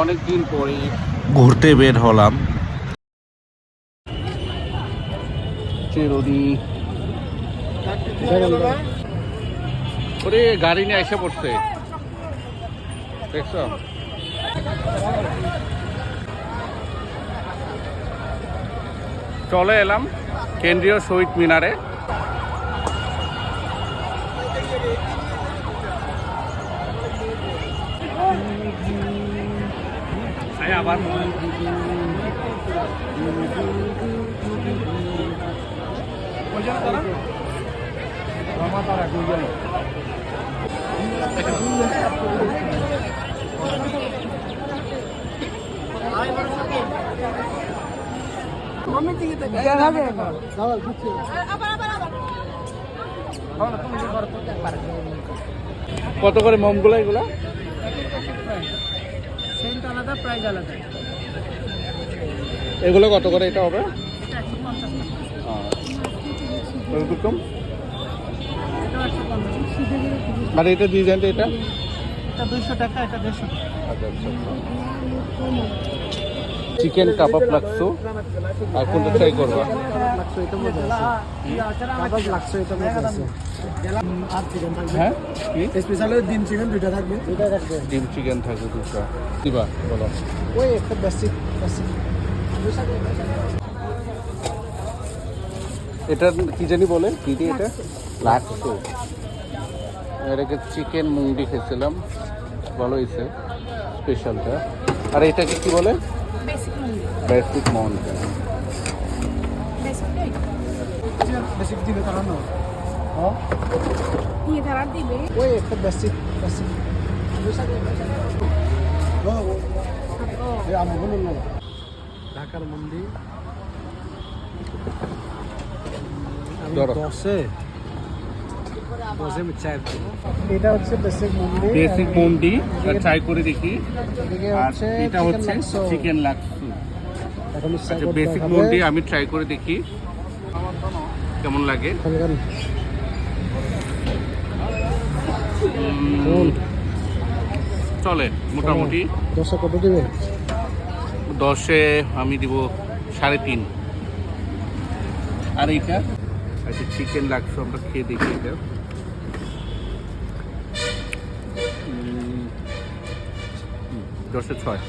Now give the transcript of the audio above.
অনেকদিন পরে ঘুরতে বের হলাম। ওরে গাড়ি নিয়ে এসে পড়ছে, দেখছো? চলে এলাম কেন্দ্রীয় শহীদ মিনারে। আবার কত করে মোমগুলো এগুলো? এগুলো কত করে এটা হবে? আর এটা ডিজাইনটা এটা 200 টাকা, এটা 150 টাকা। চিকেন কাবাব লাগছো, আর কোনটা ট্রাই করবা? হ্যাঁ, স্পেশাল ডিম চিকেন দুইটা থাকবে। ডিম চিকেন থাকবে দুটো। দিবা বলো। ওই একটা বেসিক এটা কি জানি বলে দিদি? এটা লাগছো। এটাকে চিকেন মুংডি খেয়েছিলাম, ভালো হয়েছে স্পেশালটা। আর এটাকে কি বলে? বেসিক মুংডি। বেসিক দিলে তারা না দিবে। ওই একটা বেসিক ঢাকার মন্দির এটা হচ্ছে বেসিক মুন্ডি ট্রাই করে দেখি। আর এটা হচ্ছে চিকেন লাক্সু। আচ্ছা, বেসিক মুন্ডি আমি ট্রাই করে দেখি কেমন লাগে। চলে মোটামুটি। 10 কত দিবে? 10-এ আমি দিব 3.5। আর এইটা আচ্ছা চিকেন লাক্সু আমরা খেয়ে দেখি। এটা 10-এ 6।